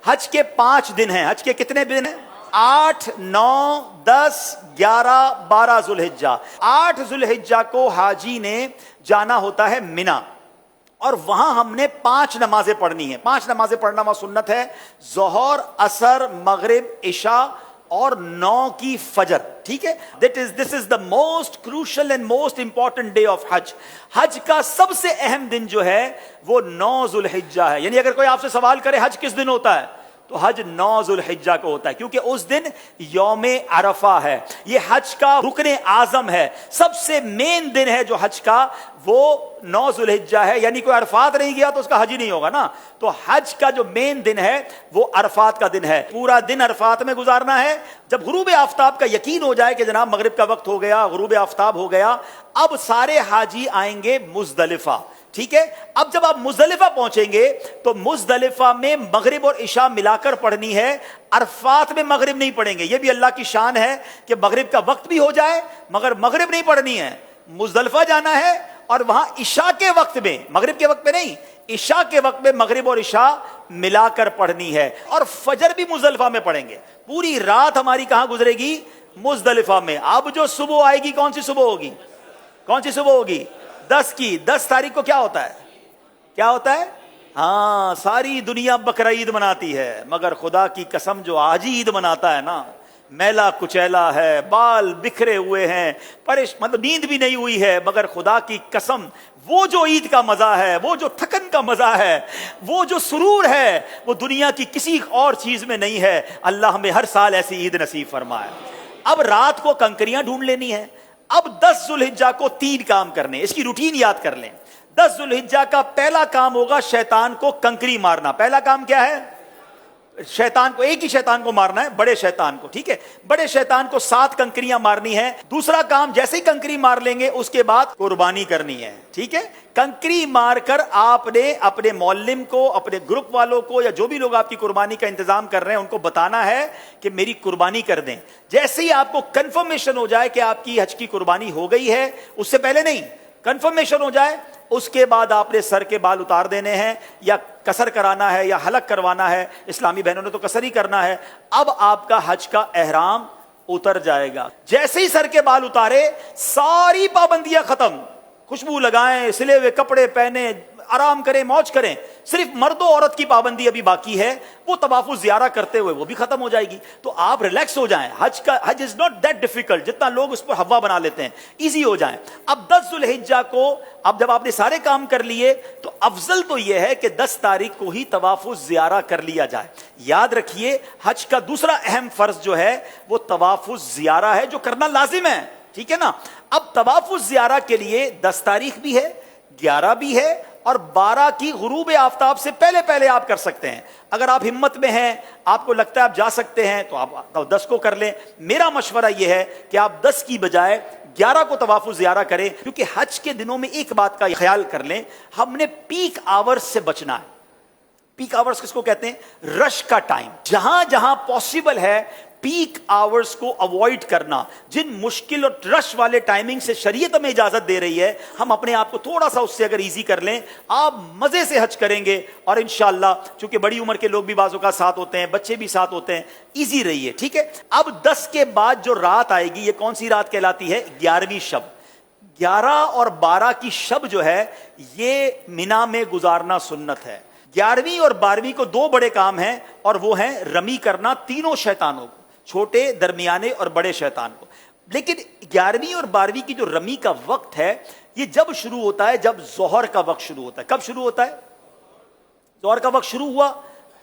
حج کے 5 دن ہیں. حج کے کتنے دن ہیں؟ 8 9 10 11 12 ذوالحجہ. 8 ذوالحجہ کو حاجی نے جانا ہوتا ہے مینا, اور وہاں ہم نے 5 نمازیں پڑھنی ہیں. 5 نمازیں پڑھنا وہاں سنت ہے, ظہر, عصر, مغرب, عشاء اور 9 کی فجر. ٹھیک ہے, this is the most crucial and most important day of حج. حج کا سب سے اہم دن جو ہے وہ 9 ذوالحجہ ہے. یعنی اگر کوئی آپ سے سوال کرے حج کس دن ہوتا ہے, تو حج 9 ذوالحجہ کو ہوتا ہے, کیونکہ اس دن یوم عرفہ ہے. یہ حج کا رکن اعظم ہے, سب سے مین دن ہے جو حج کا, وہ 9 ذوالحجہ ہے. یعنی کوئی عرفات نہیں گیا تو اس کا حج ہی نہیں ہوگا نا. تو حج کا جو مین دن ہے وہ عرفات کا دن ہے. پورا دن عرفات میں گزارنا ہے. جب غروب آفتاب کا یقین ہو جائے کہ جناب مغرب کا وقت ہو گیا, غروب آفتاب ہو گیا, اب سارے حاجی آئیں گے مزدلفہ. ٹھیک ہے, اب جب آپ مزدلفہ پہنچیں گے تو مزدلفہ میں مغرب اور عشاء ملا کر پڑھنی ہے, عرفات میں مغرب نہیں پڑھیں گے. یہ بھی اللہ کی شان ہے کہ مغرب کا وقت بھی ہو جائے مگر مغرب نہیں پڑھنی ہے, مزدلفہ جانا ہے اور وہاں عشاء کے وقت میں, مغرب کے وقت میں نہیں, عشاء کے وقت میں مغرب اور عشاء ملا کر پڑھنی ہے. اور فجر بھی مزدلفہ میں پڑھیں گے. پوری رات ہماری کہاں گزرے گی؟ مزدلفہ میں. اب جو صبح آئے گی, کون سی صبح ہوگی؟ کون سی صبح ہوگی؟ 10 کی. 10 تاریخ کو کیا ہوتا ہے؟ کیا ہوتا ہے؟ ہاں, ساری دنیا بقرہ عید مناتی ہے, مگر خدا کی قسم جو آج عید مناتا ہے نا, میلا کچیلا ہے, بال بکھرے ہوئے ہیں, مطلب نیند بھی نہیں ہوئی ہے, مگر خدا کی قسم وہ جو عید کا مزہ ہے, وہ جو تھکن کا مزہ ہے, وہ جو سرور ہے, وہ دنیا کی کسی اور چیز میں نہیں ہے. اللہ ہمیں ہر سال ایسی عید نصیب فرمائے. اب رات کو کنکریاں ڈھونڈ لینی ہے. اب 10 ذوالحجہ کو 3 کام کرنے, اس کی روٹین یاد کر لیں. 10 ذوالحجہ کا پہلا کام ہوگا شیطان کو کنکری مارنا. پہلا کام کیا ہے؟ شیطان کو, ایک ہی شیطان کو مارنا ہے, بڑے شیطان کو. ٹھیک ہے, بڑے شیطان کو 7 کنکریاں مارنی ہے. دوسرا کام, جیسے ہی کنکری مار لیں گے اس کے بعد قربانی کرنی ہے. ٹھیک ہے, کنکری مار کر آپ نے اپنے معلم کو, اپنے گروپ والوں کو, یا جو بھی لوگ آپ کی قربانی کا انتظام کر رہے ہیں ان کو بتانا ہے کہ میری قربانی کر دیں. جیسے ہی آپ کو کنفرمیشن ہو جائے کہ آپ کی حج کی قربانی ہو گئی ہے, اس سے پہلے نہیں, کنفرمیشن ہو جائے, اس کے بعد آپ نے سر کے بال اتار دینے ہیں, یا قصر کرانا ہے یا حلق کروانا ہے. اسلامی بہنوں نے تو قصر ہی کرنا ہے. اب آپ کا حج کا احرام اتر جائے گا. جیسے ہی سر کے بال اتارے, ساری پابندیاں ختم. خوشبو لگائیں, سلے ہوئے کپڑے پہنے, آرام کریں, موج کریں. صرف مرد و عورت کی پابندی ابھی باقی ہے, وہ طواف الزیارہ کرتے ہوئے وہ بھی ختم ہو جائے گی. تو آپ ریلیکس ہو جائیں. حج از ناٹ دیٹ ڈیفیکلٹ جتنا لوگ اس پر ہوا بنا لیتے ہیں. ایزی ہو جائیں. اب 10 ذوالحجہ کو, اب جب آپ نے سارے کام کر لیے تو افضل تو یہ ہے کہ 10 تاریخ کو ہی طواف الزیارہ کر لیا جائے. یاد رکھیے, حج کا دوسرا اہم فرض جو ہے وہ طواف الزیارہ ہے, جو کرنا لازم ہے. ٹھیک ہے نا. اب طواف الزیارہ کے لیے 10 تاریخ بھی ہے, 11 بھی ہے, اور 12 کی غروب آفتاب سے پہلے پہلے آپ کر سکتے ہیں. اگر آپ ہمت میں ہیں, آپ کو لگتا ہے آپ جا سکتے ہیں, تو آپ 10 کو کر لیں. میرا مشورہ یہ ہے کہ آپ 10 کی بجائے 11 کو طواف الزیارہ کریں, کیونکہ حج کے دنوں میں ایک بات کا خیال کر لیں, ہم نے پیک آورز سے بچنا ہے. پیک آورز کس کو کہتے ہیں؟ رش کا ٹائم. جہاں جہاں پاسبل ہے پیک آورز کو اوائڈ کرنا. جن مشکل اور رش والے ٹائمنگ سے شریعت ہمیں اجازت دے رہی ہے, ہم اپنے آپ کو تھوڑا سا اس سے اگر ایزی کر لیں, آپ مزے سے حج کریں گے. اور انشاءاللہ چونکہ بڑی عمر کے لوگ بھی بعض اوقات ساتھ ہوتے ہیں, بچے بھی ساتھ ہوتے ہیں, ایزی رہیے. ٹھیک ہے. اب 10 کے بعد جو رات آئے گی, یہ کون سی رات کہلاتی ہے؟ 11ویں شب. 11 اور 12 کی شب جو ہے یہ مینا میں گزارنا سنت ہے. 11ویں اور 12ویں کو 2 بڑے کام ہیں, اور وہ ہیں رمی کرنا تینوں شیطانوں کو, چھوٹے, درمیانے اور بڑے شیطان کو. لیکن 11ویں اور 12ویں کی جو رمی کا وقت ہے یہ جب شروع ہوتا ہے؟ جب ظہر کا وقت شروع ہوتا ہے. کب شروع ہوتا ہے؟ ظہر کا وقت شروع ہوا.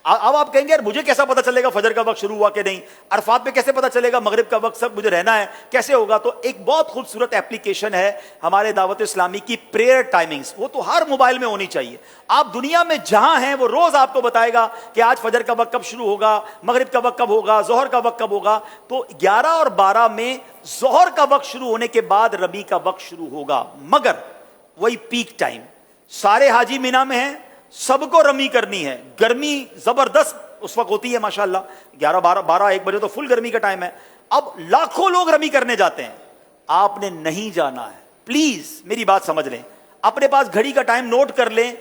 اب آپ کہیں گے یار مجھے کیسا پتا چلے گا فجر کا وقت شروع ہوا کہ نہیں, عرفات پہ کیسے پتا چلے گا مغرب کا وقت, سب مجھے رہنا ہے, کیسے ہوگا؟ تو ایک بہت خوبصورت ایپلیکیشن ہے ہمارے دعوت اسلامی کی, پریئر ٹائمنگز. وہ تو ہر موبائل میں ہونی چاہیے. آپ دنیا میں جہاں ہیں وہ روز آپ کو بتائے گا کہ آج فجر کا وقت کب شروع ہوگا, مغرب کا وقت کب ہوگا, ظہر کا وقت کب ہوگا. تو 11 اور 12 میں ظہر کا وقت شروع ہونے کے بعد رمی کا وقت شروع ہوگا, مگر وہی پیک ٹائم. سارے حاجی مینا میں ہیں, سب کو رمی کرنی ہے. گرمی زبردست اس وقت ہوتی ہے ماشاءاللہ, 11 12 1 بجے تو فل گرمی کا ٹائم ہے. اب لاکھوں لوگ رمی کرنے جاتے ہیں, آپ نے نہیں جانا ہے. پلیز میری بات سمجھ لیں, اپنے پاس گھڑی کا ٹائم نوٹ کر لیں.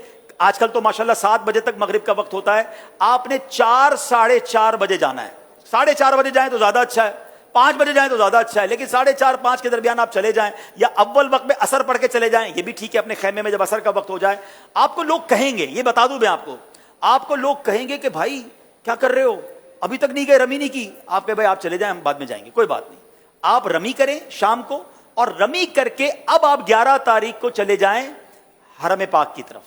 آج کل تو ماشاءاللہ 7 بجے تک مغرب کا وقت ہوتا ہے، آپ نے 4 ساڑھے 4 بجے جانا ہے۔ 4:30 بجے جائیں تو زیادہ اچھا ہے، 5 بجے جائیں تو زیادہ اچھا ہے، لیکن 4:30 5 کے درمیان آپ چلے جائیں، یا اول وقت میں عصر پڑھ کے چلے جائیں، یہ بھی ٹھیک ہے، اپنے خیمے میں جب عصر کا وقت ہو جائے۔ آپ کو لوگ کہیں گے، یہ بتا دوں میں آپ کو لوگ کہیں گے کہ بھائی کیا کر رہے ہو، ابھی تک نہیں گئے، رمی نہیں کی۔ آپ کہ بھائی آپ چلے جائیں، ہم بعد میں جائیں گے، کوئی بات نہیں، آپ رمی کریں شام کو، اور رمی کر کے اب آپ 11 تاریخ کو چلے جائیں حرم پاک کی طرف۔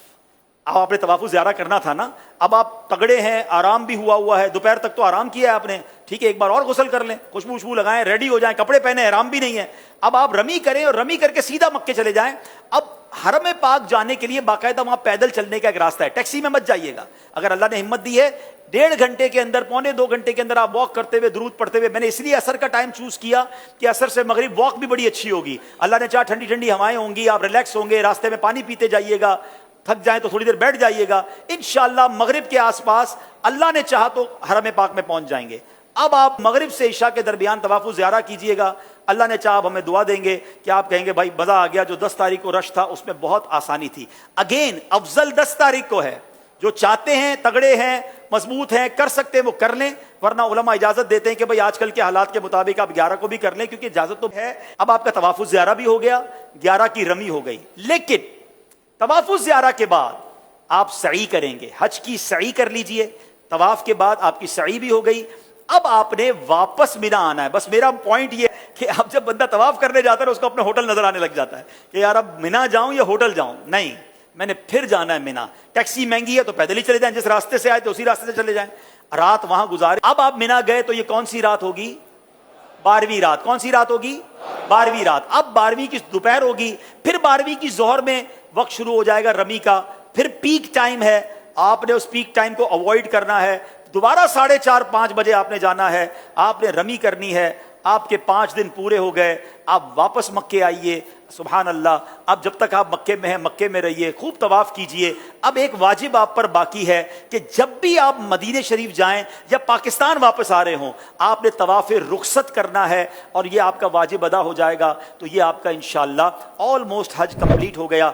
اب آپ نے طواف زیارہ کرنا تھا نا، اب آپ تگڑے ہیں، آرام بھی ہوا ہے، دوپہر تک تو آرام کیا ہے آپ نے، ٹھیک ہے، ایک بار اور غسل کر لیں، خوشبو وشبو لگائیں، ریڈی ہو جائیں، کپڑے پہنے، احرام بھی نہیں ہے، اب آپ رمی کریں اور رمی کر کے سیدھا مکے چلے جائیں۔ اب حرم پاک جانے کے لیے باقاعدہ وہاں پیدل چلنے کا ایک راستہ ہے، ٹیکسی میں مت جائیے گا، اگر اللہ نے ہمت دی ہے 1.5 گھنٹے کے اندر، 1.25 گھنٹے کے اندر آپ واک کرتے ہوئے، درود پڑھتے ہوئے، میں نے اس لیے عصر کا ٹائم چوز کیا کہ عصر سے مغرب واک بھی بڑی اچھی ہوگی، اللہ نے چاہا ٹھنڈی ٹھنڈی ہوائیں ہوں گی، آپ ریلیکس ہوں گے، راستے میں پانی پیتے جائیے گا، تھک جائیں تو تھوڑی دیر بیٹھ جائیے گا، انشاءاللہ مغرب کے آس پاس اللہ نے چاہا تو حرم پاک میں پہنچ جائیں گے۔ اب آپ مغرب سے عشاء کے درمیان طواف زیارہ کیجئے گا، اللہ نے چاہا ہمیں دعا دیں گے کہ آپ کہیں گے بھائی مزہ آ گیا، جو 10 تاریخ کو رش تھا اس میں بہت آسانی تھی۔ اگین افضل 10 تاریخ کو ہے، جو چاہتے ہیں، تگڑے ہیں، مضبوط ہیں، کر سکتے ہیں وہ کر لیں، ورنہ علماء اجازت دیتے ہیں کہ بھائی آج کل کے حالات کے مطابق آپ 11 کو بھی کر لیں، کیونکہ اجازت تو ہے۔ اب آپ کا طواف زیارہ بھی ہو گیا، 11 کی رمی ہو گئی، لیکن طواف زیارہ کے بعد آپ سعی کریں گے، حج کی سعی کر لیجئے، طواف کے بعد آپ کی سعی بھی ہو گئی، اب آپ نے واپس مینا آنا ہے۔ بس میرا پوائنٹ یہ کہ اب جب بندہ طواف کرنے جاتا ہے اس کو اپنا ہوٹل نظر آنے لگ جاتا ہے کہ یار اب مینا جاؤں یا ہوٹل جاؤں، نہیں، میں نے پھر جانا ہے مینا۔ ٹیکسی مہنگی ہے تو پیدل ہی چلے جائیں، جس راستے سے آئے تو اسی راستے سے چلے جائیں، رات وہاں گزارے۔ اب آپ مینا گئے تو یہ کون سی رات ہوگی؟ 12ویں رات۔ کون سی رات ہوگی؟ 12ویں رات۔ اب 12ویں کی دوپہر ہوگی، پھر 12ویں کی ظہر میں وقت شروع ہو جائے گا رمی کا، پھر پیک ٹائم ہے، آپ نے اس پیک ٹائم کو اوائڈ کرنا ہے، دوبارہ 4:30 5 بجے آپ نے جانا ہے، آپ نے رمی کرنی ہے، آپ کے 5 دن پورے ہو گئے، آپ واپس مکے آئیے۔ سبحان اللہ، اب جب تک آپ مکے میں ہیں مکے میں رہیے، خوب طواف کیجئے۔ اب ایک واجب آپ پر باقی ہے کہ جب بھی آپ مدینہ شریف جائیں یا پاکستان واپس آ رہے ہوں، آپ نے طواف رخصت کرنا ہے، اور یہ آپ کا واجب ادا ہو جائے گا، تو یہ آپ کا انشاءاللہ آلموسٹ حج کمپلیٹ ہو گیا۔